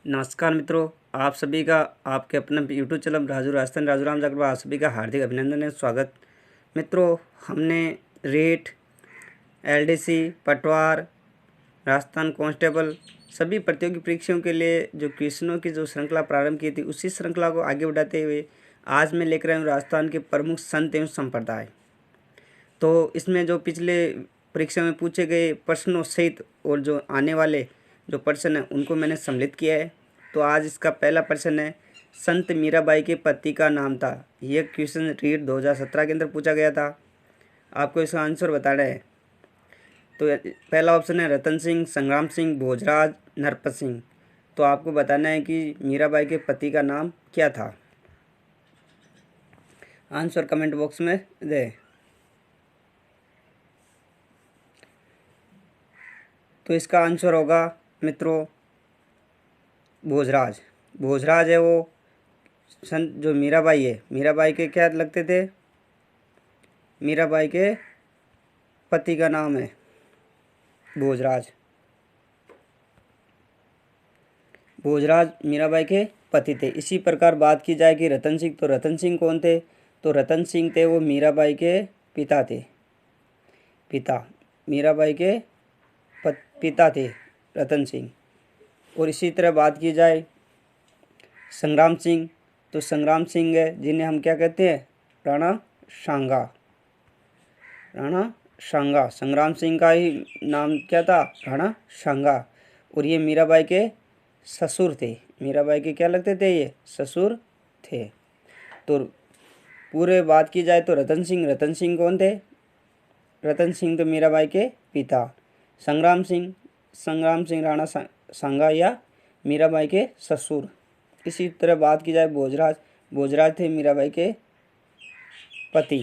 नमस्कार मित्रों, आप सभी का आपके अपने यूट्यूब चैनल राजू राजस्थान राजू राम जागरूक आप सभी का हार्दिक अभिनंदन है, स्वागत। मित्रों, हमने रेट, एलडीसी, पटवार, राजस्थान कांस्टेबल सभी प्रतियोगी परीक्षाओं के लिए जो क्वेश्चनों की जो श्रृंखला प्रारंभ की थी, उसी श्रृंखला को आगे बढ़ाते हुए आज मैं लेकर आया हूँ राजस्थान के प्रमुख संत एवं संप्रदाय। तो इसमें जो पिछले परीक्षा में पूछे गए प्रश्नों सहित और जो आने वाले जो प्रश्न हैं उनको मैंने सम्मिलित किया है। तो आज इसका पहला प्रश्न है, संत मीराबाई के पति का नाम था। यह क्वेश्चन रीट 2017 के अंदर पूछा गया था। आपको इसका आंसर बताना है। तो पहला ऑप्शन है रतन सिंह, संग्राम सिंह, भोजराज, नरपत सिंह। तो आपको बताना है कि मीराबाई के पति का नाम क्या था। आंसर कमेंट बॉक्स में दें। तो इसका आंसर होगा मित्रों भोजराज। भोजराज है वो संत जो मीराबाई है, मीराबाई के क्या लगते थे? मीराबाई के पति का नाम है भोजराज। भोजराज मीराबाई के पति थे। इसी प्रकार बात की जाए कि रतन सिंह, तो रतन सिंह कौन थे? तो रतन सिंह थे वो मीराबाई के पिता थे। मीराबाई के पिता थे रतन सिंह। और इसी तरह बात की जाए संग्राम सिंह, तो संग्राम सिंह है जिन्हें हम क्या कहते हैं? राणा सांगा। संग्राम सिंह का ही नाम क्या था? राणा सांगा। और ये मीराबाई के ससुर थे। मीराबाई के क्या लगते थे? ये ससुर थे। तो पूरे बात की जाए तो रतन सिंह कौन थे? रतन सिंह तो मीराबाई के पिता। संग्राम सिंह राणा सांगा या मीराबाई के ससुर। इसी तरह बात की जाए भोजराज थे मीराबाई के पति।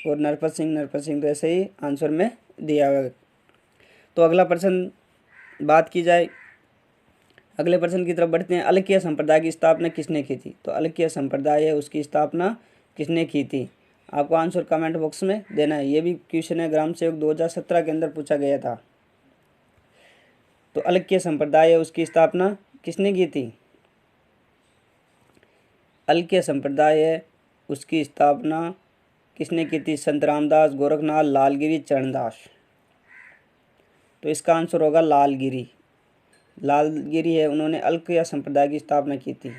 और नरपत सिंह तो ऐसे ही आंसर में दिया हुआ है। तो अगला प्रश्न बात की जाए, अगले प्रश्न की तरफ बढ़ते हैं। अलकिया संप्रदाय की स्थापना किसने की थी? तो अलकिया संप्रदाय है उसकी स्थापना किसने की थी? आपको आंसर कमेंट बॉक्स में देना है। ये भी क्वेश्चन है ग्राम सेवक 2017 के अंदर पूछा गया था। तो अलकिया संप्रदाय है उसकी स्थापना किसने की थी? अलकिया संप्रदाय है उसकी स्थापना किसने की थी? संत रामदास, गोरखनाथ, लालगिरी, चरणदास। तो इसका आंसर होगा लालगिरी है, उन्होंने अलकिया संप्रदाय की स्थापना की थी।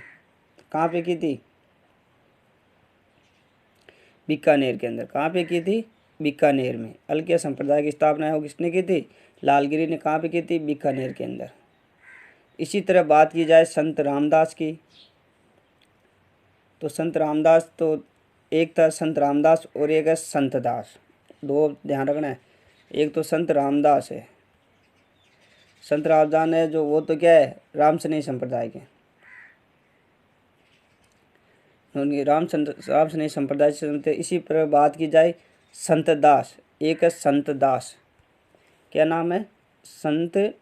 कहाँ पे की थी? बीकानेर के अंदर। कहाँ पे की थी? बीकानेर में। अलकिया संप्रदाय की स्थापना है वो किसने की थी? लालगिरी ने। कहाँ पे की थी? बीकानेर के अंदर। इसी तरह बात की जाए संत रामदास की, तो संत रामदास तो एक था संत रामदास और एक है संत दास। दो ध्यान रखना है। एक तो संत रामदास है, संत रामदास है जो वो तो क्या है? राम स्नेही संप्रदाय के। राम स्नेही संप्रदाय से। इसी पर बात की जाए संत दास, एक है संत दास। क्या नाम है? संत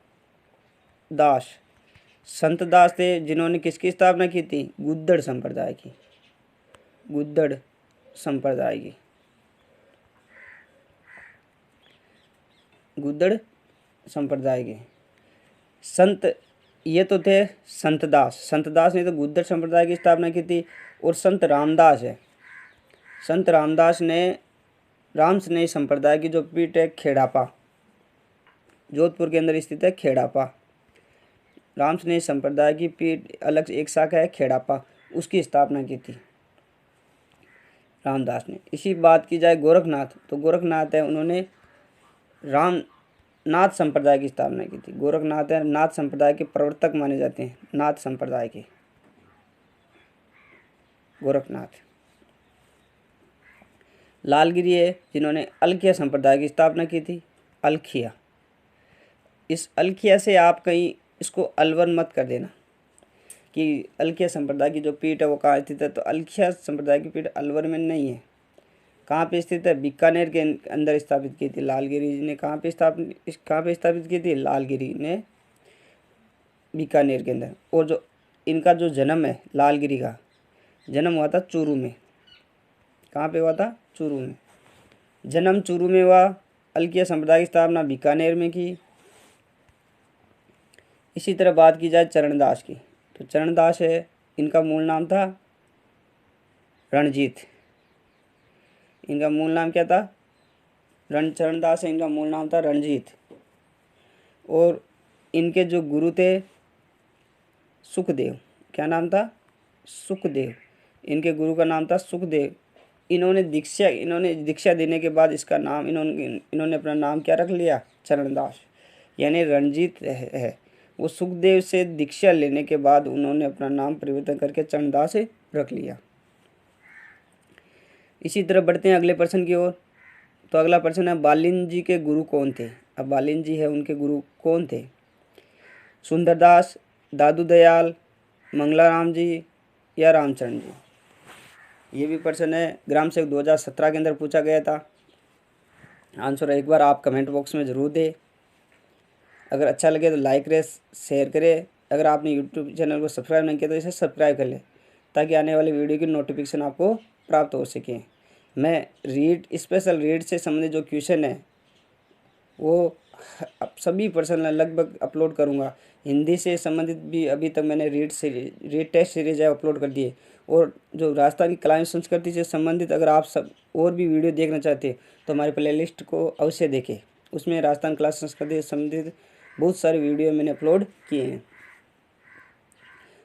दास थे जिन्होंने किसकी स्थापना की थी? गुद्दड़ संप्रदाय की। गुद्दड़ संप्रदाय के संत ये तो थे संत दास ने तो गुद्दड़ संप्रदाय की स्थापना की थी। और संत रामदास है, संत रामदास ने राम स्नेही संप्रदाय की जो पीठ है खेड़ापा, जोधपुर के अंदर स्थित है खेड़ापा। राम स्नेही संप्रदाय की पीठ अलग एक शाखा है खेड़ापा, उसकी स्थापना की थी रामदास ने। इसी बात की जाए गोरखनाथ, तो गोरखनाथ है उन्होंने नाथ संप्रदाय की स्थापना की थी। गोरखनाथ है नाथ संप्रदाय के प्रवर्तक माने जाते हैं, नाथ संप्रदाय के गोरखनाथ। लालगिरी है जिन्होंने अलखिया संप्रदाय की स्थापना की थी। अलखिया, इस अलखिया से आप कहीं इसको अलवर मत कर देना कि अलखिया संप्रदाय की जो पीठ है वो कहाँ स्थित है। तो अलखिया संप्रदाय की पीठ अलवर में नहीं है। कहाँ पे स्थित है? बीकानेर के अंदर स्थापित की थी लालगिरी जी ने। कहाँ पे स्थापित की थी? लालगिरी ने बीकानेर के अंदर। और जो इनका जो जन्म है, लालगिरी का जन्म हुआ था चूरू में। कहाँ पे हुआ था? चूरू में। जन्म चूरू में हुआ। अलकिया संप्रदाय की स्थापना बीकानेर में की। इसी तरह बात की जाए चरणदास की, तो चरणदास है, इनका मूल नाम था रणजीत। इनका मूल नाम क्या था? चरणदास है, इनका मूल नाम था रणजीत। और इनके जो गुरु थे सुखदेव। क्या नाम था? सुखदेव। इनके गुरु का नाम था सुखदेव। इन्होंने दीक्षा देने के बाद इसका नाम इन्होंने अपना नाम क्या रख लिया? चरणदास। यानी रणजीत है वो सुखदेव से दीक्षा लेने के बाद उन्होंने अपना नाम परिवर्तन करके चरणदास रख लिया। इसी तरह बढ़ते हैं अगले प्रश्न की ओर। तो अगला प्रश्न है, बालिन जी के गुरु कौन थे? अब बालिन जी है, उनके गुरु कौन थे? सुंदरदास, दादू दयाल, मंगलाराम जी या रामचरण जी? ये भी प्रश्न है, ग्राम सेवक 2017 के अंदर पूछा गया था। आंसर एक बार आप कमेंट बॉक्स में ज़रूर दें। अगर अच्छा लगे तो लाइक करें, शेयर करें। अगर आपने यूट्यूब चैनल को सब्सक्राइब नहीं किया तो इसे सब्सक्राइब कर लें, ताकि आने वाली वीडियो की नोटिफिकेशन आपको प्राप्त हो सके। मैं स्पेशल रीड से संबंधित जो क्वेश्चन है वो सभी प्रश्न लगभग अपलोड करूँगा। हिंदी से संबंधित भी अभी तक मैंने रीड टेस्ट सीरीज है अपलोड कर दिए। और जो राजस्थान की कला एवं संस्कृति से संबंधित अगर आप सब और भी वीडियो देखना चाहते हैं तो हमारे प्लेलिस्ट को अवश्य देखें। उसमें राजस्थान कला संस्कृति से संबंधित बहुत सारे वीडियो मैंने अपलोड किए हैं।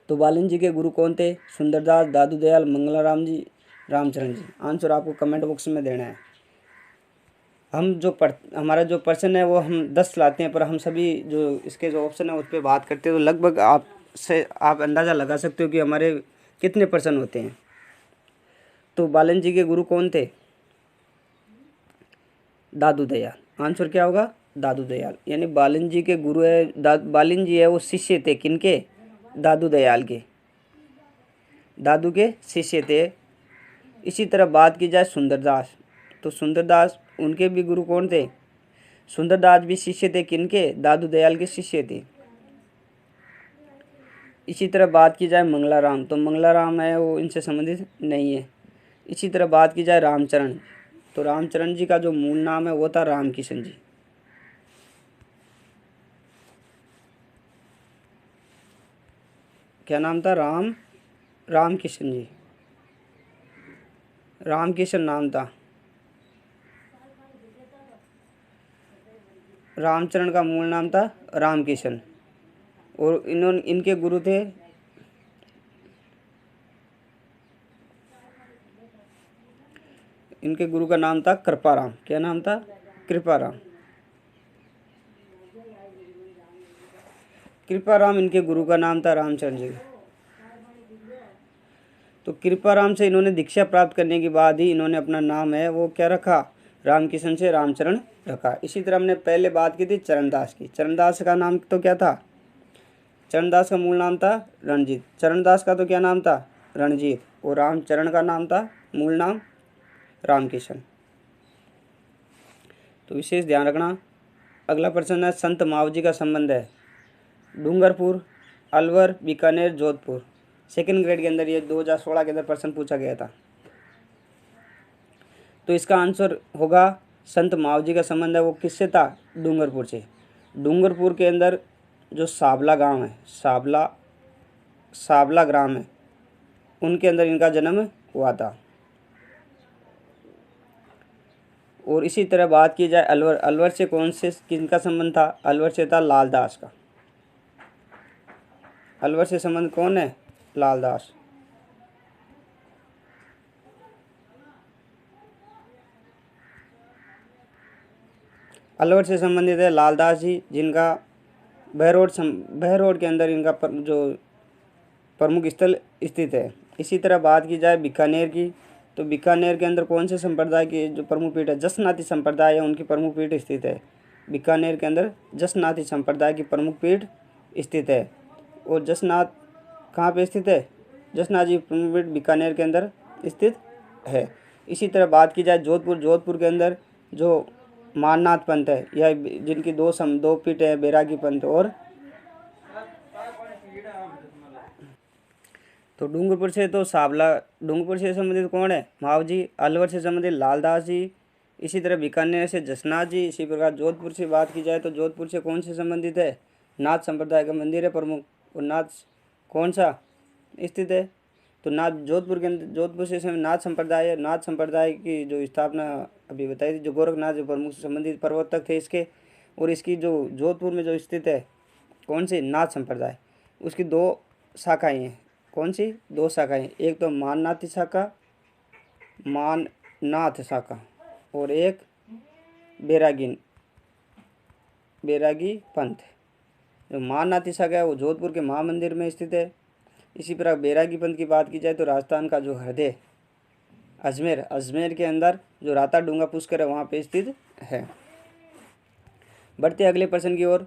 तो बालिन जी के गुरु कौन थे? सुंदरदास, दादू दयाल, मंगलाराम जी, रामचरण जी। आंसर आपको कमेंट बॉक्स में देना है। हमारा जो प्रश्न है वो हम 10 लाते हैं, पर हम सभी जो इसके जो ऑप्शन है उस पर बात करते हैं, तो लगभग आप अंदाज़ा लगा सकते हो कि हमारे कितने प्रश्न होते हैं। तो बालिन जी के गुरु कौन थे? दादू दयाल। आंसर क्या होगा? दादू दयाल। यानी बालिन जी के गुरु है, बालिन जी है वो शिष्य थे किनके? दादू दयाल के। दादू के शिष्य थे। इसी तरह बात की जाए सुंदरदास, तो सुंदरदास उनके भी गुरु कौन थे? सुंदरदास भी शिष्य थे किनके? दादू दयाल के शिष्य थे। इसी तरह बात की जाए मंगलाराम, तो मंगलाराम है वो इनसे संबंधित नहीं है। इसी तरह बात की जाए रामचरण, तो रामचरण जी का जो मूल नाम है वो था रामकिशन जी। क्या नाम था? रामकिशन जी। रामकिशन नाम था। रामचरण का मूल नाम था रामकिशन। और इनके गुरु थे इनके गुरु का नाम था कृपाराम। क्या नाम था? कृपाराम। कृपाराम इनके गुरु का नाम था रामचरण जी। तो कृपाराम से इन्होंने दीक्षा प्राप्त करने के बाद ही इन्होंने अपना नाम है वो क्या रखा? रामकिशन से रामचरण रखा। इसी तरह हमने पहले बात की थी चरणदास की। चरणदास का नाम तो क्या था? चरणदास का मूल नाम था रणजीत। चरणदास का तो क्या नाम था? रणजीत। और रामचरण का नाम था मूल नाम रामकिशन। तो विशेष ध्यान रखना। अगला प्रश्न है, संत मावजी का संबंध है डूंगरपुर, अलवर, बीकानेर, जोधपुर। सेकंड ग्रेड के अंदर ये 2016 के अंदर प्रश्न पूछा गया था। तो इसका आंसर होगा संत मावजी का संबंध है वो किससे था? डूंगरपुर से। डूंगरपुर के अंदर जो साबला गांव है, साबला ग्राम है, उनके अंदर इनका जन्म हुआ था। और इसी तरह बात की जाए अलवर, अलवर से किनका संबंध था? अलवर से था लालदास का। अलवर से संबंध कौन है? लालदास। अलवर से संबंधित है लालदास जी, जिनका बहरोड के अंदर इनका जो प्रमुख स्थल स्थित है। इसी तरह बात की जाए बीकानेर की, तो बीकानेर के अंदर कौन से संप्रदाय की जो प्रमुख पीठ है? जसनाती संप्रदाय है, उनकी प्रमुख पीठ स्थित है। बीकानेर के अंदर जसनाती संप्रदाय की प्रमुख पीठ स्थित है। और जसनाथ कहाँ पे स्थित है? जसनाथ जी प्रमुख पीठ बीकानेर के अंदर स्थित है। इसी तरह बात की जाए जोधपुर के अंदर जो माननाथ पंथ है, यह जिनकी दो पीठ है, बैरागी पंथ। और तो डूंगरपुर से संबंधित कौन है? मावजी। अलवर से संबंधित लालदास जी। इसी तरह बीकानेर से जसनाथ जी। इसी प्रकार जोधपुर से बात की जाए तो जोधपुर से कौन से संबंधित है? नाथ संप्रदाय का मंदिर है प्रमुख। और नाथ कौन सा स्थित है? तो नाथ जोधपुर के अंदर, जोधपुर से नाथ संप्रदाय है। नाथ संप्रदाय की जो स्थापना अभी बताई थी, जो गोरखनाथ जो प्रमुख संबंधित प्रवर्तक थे इसके, और इसकी जो जोधपुर में जो स्थित है कौन सी? नाथ संप्रदाय। उसकी दो शाखाएं हैं। कौन सी? दो शाखाएं। एक तो माननाथ शाखा, माननाथ शाखा, और एक बैरागी पंथ। जो माननाथ शाखा है वो जोधपुर के महामंदिर में स्थित है। इसी प्रकार बैरागी पंथ की बात की जाए तो राजस्थान का जो हृदय अजमेर के अंदर जो राता डूंगा पुष्कर है वहाँ पे स्थित है। बढ़ते अगले प्रश्न की ओर।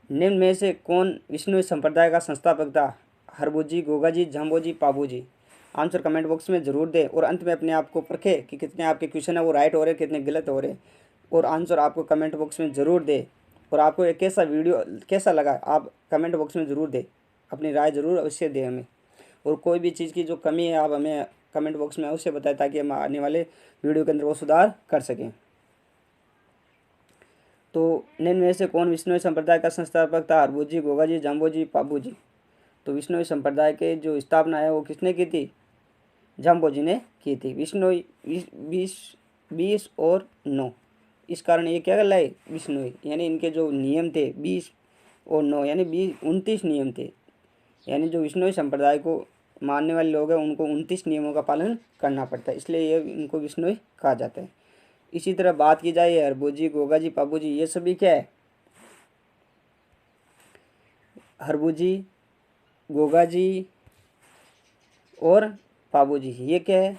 निम्न में से कौन विष्णु संप्रदाय का संस्थापक था? Harbhuji, Gogaji, Jamboji, Pabuji. Answer comment box में जरूर दें और अंत में अपने आप को परखें कि कितने आपके क्वेश्चन है वो राइट हो रहे, कितने गलत हो रहे, और आंसर आपको कमेंट बॉक्स में ज़रूर दें। और आपको एक कैसा वीडियो कैसा लगा आप कमेंट बॉक्स में ज़रूर दें, अपनी राय ज़रूर अवश्य दें हमें। और कोई भी चीज़ की जो कमी है आप हमें कमेंट बॉक्स में अवश्य बताएं ताकि हम आने वाले वीडियो के अंदर वो सुधार कर सकें। तो निम्न में से कौन विष्णु संप्रदाय का संस्थापक था? हरभुजी, गोगाजी, जाम्बोजी, पाबूजी। तो विष्णु संप्रदाय के जो स्थापना है वो किसने की थी? जाम्बोजी ने की थी। विष्णु 20 और 9, इस कारण ये क्या कहलाए? विष्णु, यानी इनके जो नियम थे 20 और 9 यानी 29 नियम थे। यानी जो विष्णु संप्रदाय को मानने वाले लोग हैं उनको 29 नियमों का पालन करना पड़ता है, इसलिए ये इनको विष्णु कहा जाता है। इसी तरह बात की जाए हरभुजी, गोगाजी, पाबूजी, ये सभी क्या है? हरभुजी, गोगाजी और पाबूजी ये क्या है?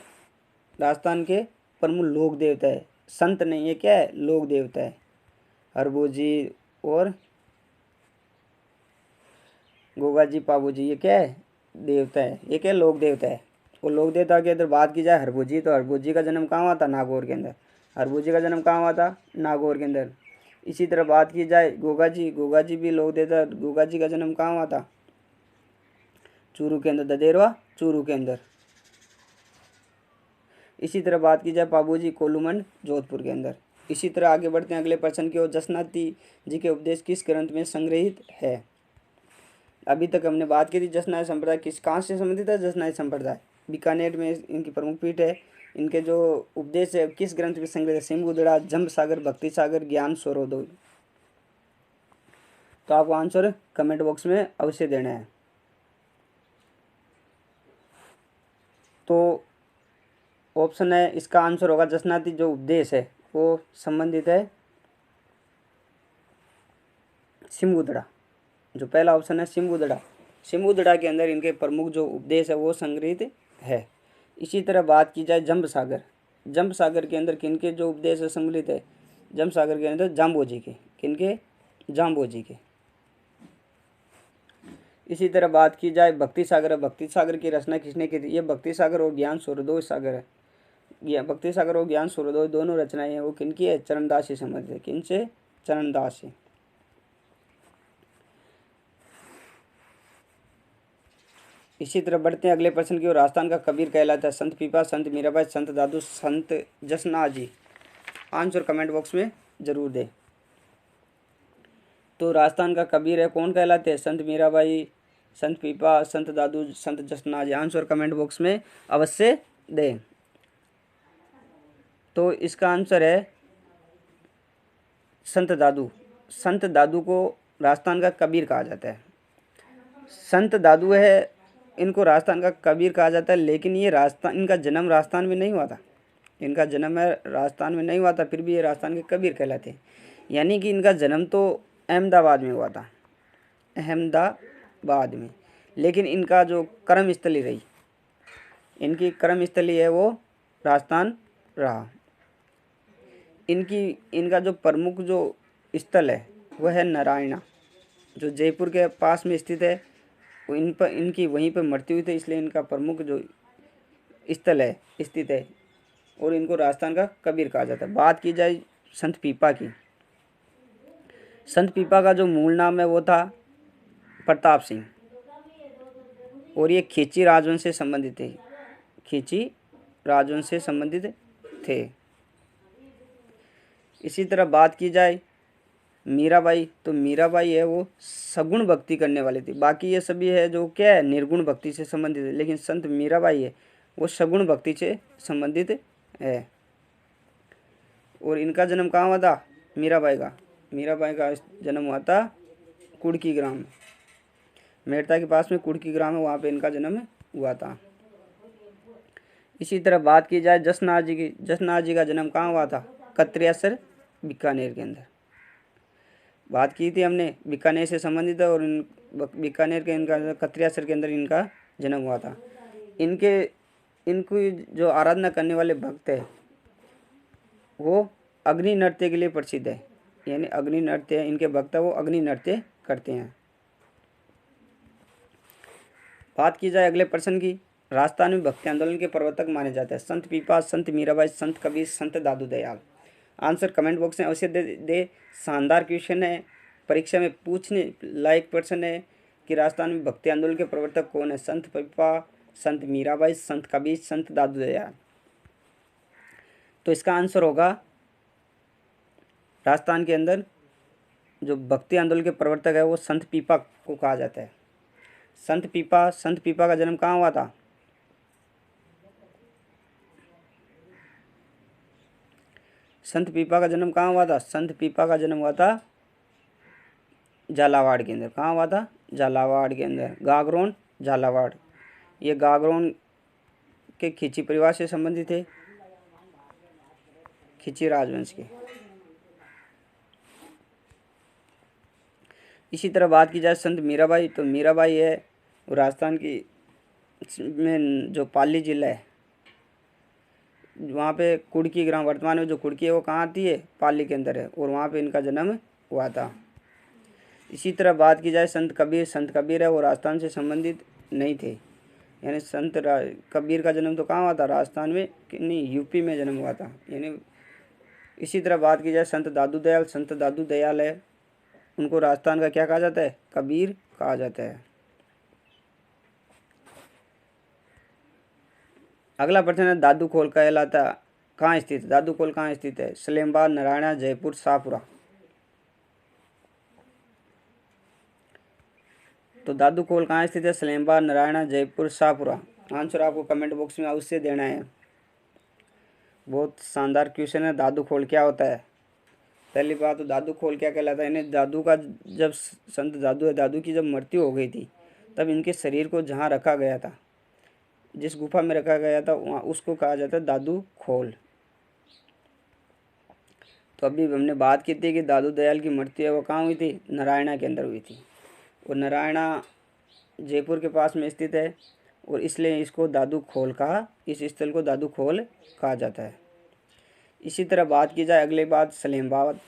राजस्थान के प्रमुख लोक देवता है, संत नहीं, ये क्या है? लोक देवता है। हरभुजी और गोगाजी, पाबूजी ये क्या है? देवता है। ये क्या? लोक देवता है। और लोक देवता की अगर बात की जाए हरभुजी, तो हरभुजी का जन्म कहाँ हुआ था? नागौर के अंदर। हरभुजी का जन्म कहाँ हुआ था? नागौर के अंदर। इसी तरह बात की जाए गोगाजी भी लोक देवता। गोगाजी का जन्म कहाँ हुआ था? चूरू के अंदर, ददेरवा चूरू के अंदर। इसी तरह बात की जाए पाबूजी, कोलूमंड जोधपुर के अंदर। इसी तरह आगे बढ़ते हैं अगले प्रश्न की ओर। जसनाथी जी के उपदेश किस ग्रंथ में संग्रहित है? अभी तक हमने बात की थी जसनाथ संप्रदाय कहाँ से संबंधित है? जसनाथ संप्रदाय बीकानेर में इनकी प्रमुख पीठ है। इनके जो उपदेश है किस ग्रंथ में संग्रहित है? सिंबुदड़ा, जंब सागर, भक्ति सागर, ज्ञान सूर्योदय। तो आपको आंसर कमेंट बॉक्स में अवश्य देना है। तो ऑप्शन है इसका आंसर होगा जसनाथी जो उपदेश है वो संबंधित है सिंबुदड़ा। जो पहला ऑप्शन है सिंबुदड़ा के अंदर इनके प्रमुख जो उपदेश है वो संग्रहित है। इसी तरह बात की जाए जंब सागर के अंदर किनके जो उपदेश है सम्मिलित है? जंब सागर के अंदर जाम्बोजी के। किनके? जाम्बोजी के। इसी तरह बात की जाए भक्ति सागर की रचना किसने की थी? ये भक्ति सागर और ज्ञान सूर्योदय सागर है। भक्ति सागर और ज्ञान सूर्योदय दोनों रचनाएं हैं वो किनकी है? चरणदास से संबंधित है। किनसे? चरणदास से। इसी तरह बढ़ते हैं अगले प्रश्न की ओर। राजस्थान का कबीर कहलाता है? संत पीपा, संत मीराबाई, संत दादू, संत जसनाजी। आंसर कमेंट बॉक्स में जरूर दें। तो राजस्थान का कबीर है कौन कहलाते हैं? संत मीराबाई, संत पीपा, संत दादू, संत जसनाजी। आंसर कमेंट बॉक्स में अवश्य दें। तो इसका आंसर है संत दादू। संत दादू को राजस्थान का कबीर कहा जाता है। संत दादू है इनको राजस्थान का कबीर कहा जाता है, लेकिन ये राजस्थान, इनका जन्म राजस्थान में नहीं हुआ था। इनका जन्म है राजस्थान में नहीं हुआ था, फिर भी ये राजस्थान के कबीर कहलाते हैं। यानी कि इनका जन्म तो अहमदाबाद में हुआ था, अहमदाबाद में, लेकिन इनका जो कर्मस्थली रही, इनकी कर्मस्थली है वो राजस्थान रहा। इनका जो प्रमुख जो स्थल है वह है नारायणा, जो जयपुर के पास में स्थित है। वो इनकी वहीं पर मृत्यु हुई थी, इसलिए इनका प्रमुख जो स्थल है स्थित है और इनको राजस्थान का कबीर कहा जाता है। बात की जाए संत पीपा की। संत पीपा का जो मूल नाम है वो था प्रताप सिंह और ये खींची राजवंश से संबंधित थे। खींची राजवंश से संबंधित थे। इसी तरह बात की जाए मीराबाई, तो मीराबाई है वो सगुण भक्ति करने वाली थी। बाकी ये सभी है जो क्या है, निर्गुण भक्ति से संबंधित है, लेकिन संत मीराबाई है वो सगुण भक्ति से संबंधित है। और इनका जन्म कहाँ हुआ था, मीराबाई का जन्म हुआ था कुड़की ग्राम में, मेड़ता के पास में कुड़की ग्राम है, वहाँ पे इनका जन्म हुआ था। इसी तरह बात की जाए जसनाथ जी की, जसनाथ जी का जन्म कहाँ हुआ था, कत्रियासर बीकानेर के अंदर। बात की थी हमने, बीकानेर से संबंधित है, और बीकानेर के इनका कत्रियासर के अंदर इनका जन्म हुआ था। इनकी जो आराधना करने वाले भक्त है वो अग्नि नृत्य के लिए प्रसिद्ध है, यानी अग्नि नृत्य इनके भक्त वो अग्नि नृत्य करते हैं। बात की जाए अगले प्रश्न की, राजस्थान में भक्ति आंदोलन के प्रवर्तक माने जाते हैं संत पीपा, संत मीराबाई, संत कबीर, संत दादू दयाल। आंसर कमेंट बॉक्स में अवश्य दे। शानदार क्वेश्चन है, परीक्षा में पूछने लायक प्रश्न है कि राजस्थान में भक्ति आंदोलन के प्रवर्तक कौन है, संत पीपा, संत मीराबाई, संत कबीर, संत दादू दयाल। तो इसका आंसर होगा राजस्थान के अंदर जो भक्ति आंदोलन के प्रवर्तक है वो संत पीपा को कहा जाता है। संत पीपा का जन्म कहाँ हुआ था, संत पीपा का जन्म कहाँ हुआ था, संत पीपा का जन्म हुआ था झालावाड़ के अंदर। कहाँ हुआ था, झालावाड़ के अंदर, गागरोन झालावाड़। ये गागरोन के खिची परिवार से संबंधित थे, खिची राजवंश के। इसी तरह बात की जाए संत मीराबाई, तो मीराबाई है वो राजस्थान की में जो पाली जिला है वहाँ पे कुड़की ग्राम, वर्तमान में जो कुड़की है वो कहाँ आती है, पाली के अंदर है, और वहाँ पे इनका जन्म हुआ था। इसी तरह बात की जाए संत कबीर है वो राजस्थान से संबंधित नहीं थे, यानी संत कबीर का जन्म तो कहाँ हुआ था, राजस्थान में नहीं, यूपी में जन्म हुआ था यानी। इसी तरह बात की जाए संत दादू दयाल है, उनको राजस्थान का क्या कहा जाता है, कबीर कहा जाता है। अगला प्रश्न है दादू खोल कहलाता कहाँ स्थित है, दादू खोल कहाँ स्थित है, सलेमबाग, नारायणा, जयपुर, शाहपुरा। तो दादू खोल कहाँ स्थित है, सलेमबाग, नारायणा, जयपुर, शाहपुरा। आंसर आपको कमेंट बॉक्स में अवश्य देना है। बहुत शानदार क्वेश्चन है, दादू खोल क्या होता है। पहली बात तो दादू खोल क्या कहलाता है, यानी दादू का जब संत दादू की जब मृत्यु हो गई थी तब इनके शरीर को जहाँ रखा गया था, जिस गुफा में रखा गया था वहाँ उसको कहा जाता है दादू खोल। तो अभी हमने बात की थी कि दादू दयाल की मृत्यु है वो कहाँ हुई थी, नारायणा के अंदर हुई थी, और नारायणा जयपुर के पास में स्थित है, और इसलिए इसको दादू खोल कहा, इस स्थल को दादू खोल कहा जाता है। इसी तरह बात की जाए अगली बात सलेमबाद,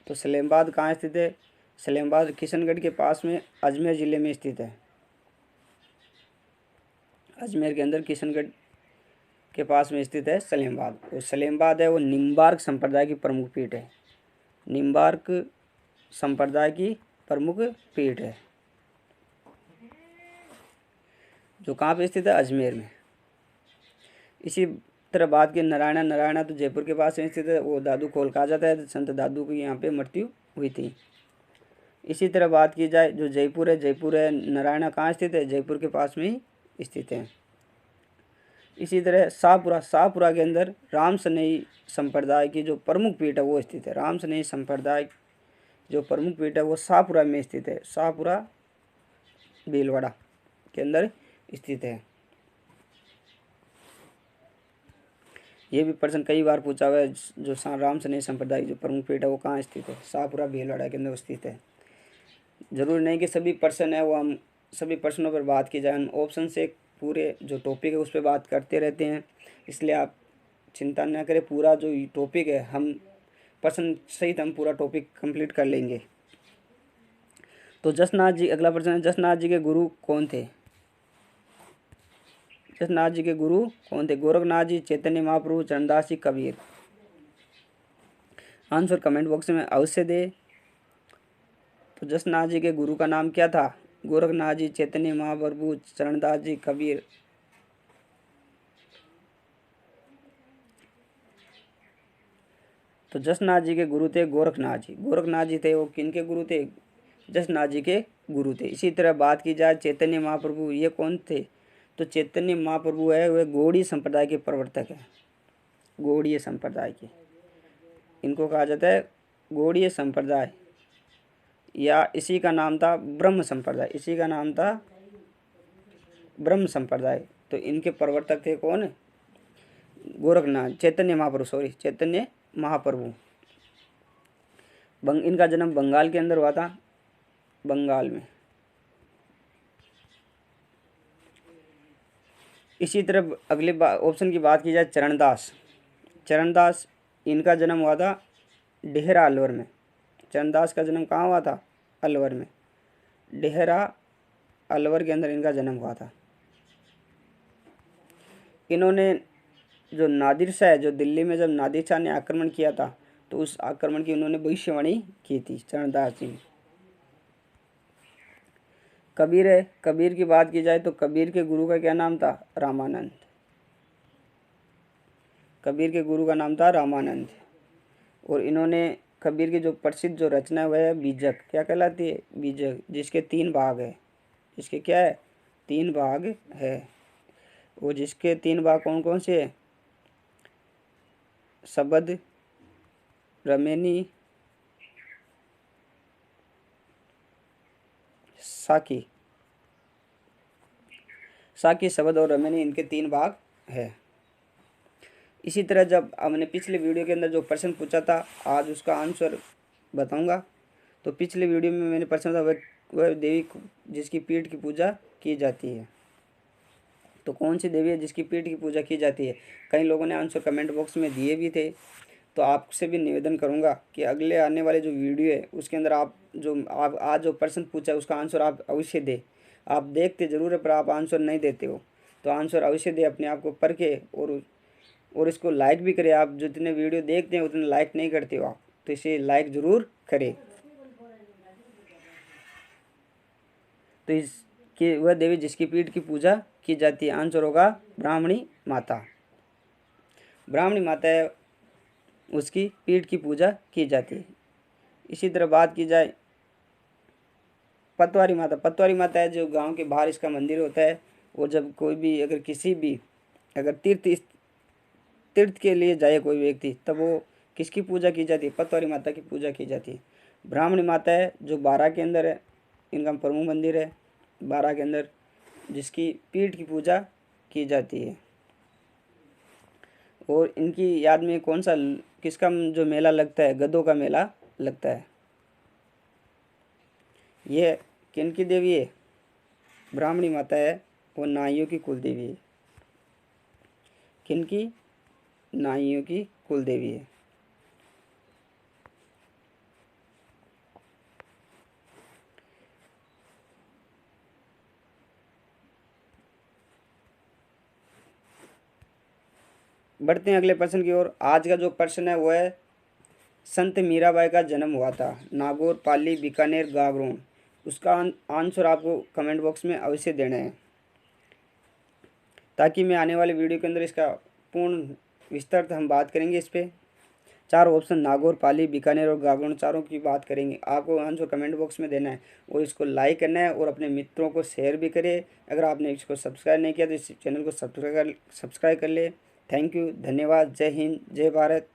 तो सलेमबाद कहाँ स्थित है, सलेमबाद किशनगढ़ के पास में अजमेर ज़िले में स्थित है। अजमेर के अंदर किशनगढ़ के पास में स्थित है सलेमबाद। और सलेमबाद है वो निम्बार्क संप्रदाय की प्रमुख पीठ है, निम्बार्क संप्रदाय की प्रमुख पीठ है जो कहाँ पे स्थित है, अजमेर में। इसी तरह बात की नारायणा तो जयपुर के पास में स्थित है, वो दादू खोल कहा जाता है, संत दादू की यहाँ पे मृत्यु हुई थी। इसी तरह बात की जाए जो जयपुर है नारायणा कहाँ स्थित है, जयपुर के पास में ही स्थित है। इसी तरह शाहपुरा के अंदर राम सनेही संप्रदाय की जो प्रमुख पीठ है वो स्थित है, राम सनेही संप्रदाय जो प्रमुख पीठ है वो शाहपुरा में स्थित है, शाहपुरा भीलवाड़ा के अंदर स्थित है। ये भी प्रश्न कई बार पूछा हुआ है, जो राम सनेही संप्रदाय जो प्रमुख पीठ है वो कहाँ स्थित है, शाहपुरा भीलवाड़ा के अंदर स्थित है। जरूरी नहीं कि सभी प्रश्न है वो हम सभी प्रश्नों पर बात की जाए, हम ऑप्शन से पूरे जो टॉपिक है उस पर बात करते रहते हैं, इसलिए आप चिंता न करें, पूरा जो टॉपिक है हम प्रश्न सहित हम पूरा टॉपिक कंप्लीट कर लेंगे। तो जसनाथ जी, अगला प्रश्न है जसनाथ जी के गुरु कौन थे, जसनाथ जी के गुरु कौन थे, गोरखनाथ जी, चैतन्य महाप्रभु, चरणदास जी, कबीर। आंसर कमेंट बॉक्स में अवश्य दे। तो जसनाथ जी के गुरु का नाम क्या था, गोरखनाथ जी, चैतन्य महाप्रभु, चरणदास जी, कबीर। तो जसनाथ जी के गुरु थे गोरखनाथ जी। गोरखनाथ जी थे वो किन के गुरु थे? जसनाथ जी के गुरु थे। इसी तरह बात की जाए चैतन्य महाप्रभु, ये कौन थे? तो चैतन्य महाप्रभु है वह गौड़ीय संप्रदाय के प्रवर्तक है, गौड़ीय संप्रदाय के। इनको कहा जाता है गौड़ीय संप्रदाय, या इसी का नाम था ब्रह्म संप्रदाय, इसी का नाम था ब्रह्म संप्रदाय। तो इनके प्रवर्तक थे कौन? गोरखनाथ, चैतन्य महाप्रभु, सॉरी चैतन्य महाप्रभु। इनका जन्म बंगाल के अंदर हुआ था, बंगाल में। इसी तरह अगले ऑप्शन की बात की जाए चरणदास। चरणदास, इनका जन्म हुआ था डेहरा अलवर में। चरणदास का जन्म कहाँ हुआ था? अलवर में, डेहरा अलवर के अंदर इनका जन्म हुआ था। इन्होंने जो नादिर शाह, जो दिल्ली में जब नादिर शाह ने आक्रमण किया था, तो उस आक्रमण की उन्होंने भविष्यवाणी की थी चरणदास जी ने। कबीर है, कबीर की बात की जाए तो कबीर के गुरु का क्या नाम था? रामानंद। कबीर के गुरु का नाम था रामानंद। और इन्होंने कबीर की जो प्रसिद्ध जो रचना है वह है बीजक। क्या कहलाती है? बीजक, जिसके 3 भाग है। जिसके क्या है? 3 भाग है। वो जिसके 3 भाग कौन कौन से है? शबद, रमेनी, साकी। साकी, शबद और रमेनी, इनके 3 भाग है। इसी तरह जब हमने पिछले वीडियो के अंदर जो प्रश्न पूछा था, आज उसका आंसर बताऊंगा। तो पिछले वीडियो में मैंने प्रश्न था वह देवी जिसकी पीठ की पूजा की जाती है। तो कौन सी देवी है जिसकी पीठ की पूजा की जाती है? कई लोगों ने आंसर कमेंट बॉक्स में दिए भी थे। तो आपसे भी निवेदन करूंगा कि अगले आने वाले जो वीडियो है उसके अंदर आप आज जो प्रश्न पूछा है उसका आंसर आप अवश्य दे। आप देखते ज़रूर है पर आप आंसर नहीं देते हो, तो आंसर अवश्य दे, अपने आप को पढ़ के। और इसको लाइक भी करें। आप जितने वीडियो देखते हैं उतने लाइक नहीं करते हो आप, तो इसे लाइक ज़रूर करें। तो इसकी वह देवी जिसकी पीठ की पूजा की जाती है, आंसर होगा ब्राह्मणी माता। ब्राह्मणी माता है, उसकी पीठ की पूजा की जाती है। इसी तरह बात की जाए पतवारी माता। पतवारी माता है जो गांव के बाहर इसका मंदिर होता है। और जब कोई भी अगर किसी भी अगर तीर्थ के लिए जाए कोई व्यक्ति, तब वो किसकी पूजा की जाती है? पतवारी माता की पूजा की जाती है। ब्राह्मणी माता है जो बारा के अंदर है, इनका प्रमुख मंदिर है बारा के अंदर, जिसकी पीठ की पूजा की जाती है। और इनकी याद में कौन सा किसका जो मेला लगता है? गधों का मेला लगता है। ये किन की देवी है? ब्राह्मणी माता है, वो नाइयों की कुल देवी है। किन की? नाइयों की कुल देवी है। बढ़ते हैं अगले प्रश्न की ओर। आज का जो प्रश्न है वो है संत मीराबाई का जन्म हुआ था नागौर, पाली, बीकानेर, गागरोन। उसका आंसर आपको कमेंट बॉक्स में अवश्य देना है, ताकि मैं आने वाले वीडियो के अंदर इसका पूर्ण विस्तार हम बात करेंगे। इस पर 4 ऑप्शन नागौर, पाली, बीकानेर और गागरोन, चारों की बात करेंगे। आपको आंसर कमेंट बॉक्स में देना है और इसको लाइक करना है और अपने मित्रों को शेयर भी करें। अगर आपने इसको सब्सक्राइब नहीं किया तो इस चैनल को सब्सक्राइब कर ले। थैंक यू, धन्यवाद। जय हिंद, जय भारत।